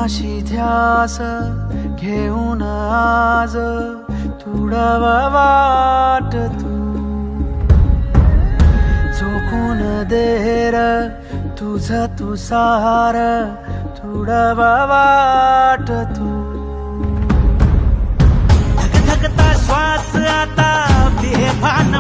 मनाशी ध्यास घेऊन आज तुडव वाट तू झोकून देर तुझ तू सार तुडव वाट तू धगधगता श्वास आता बेभान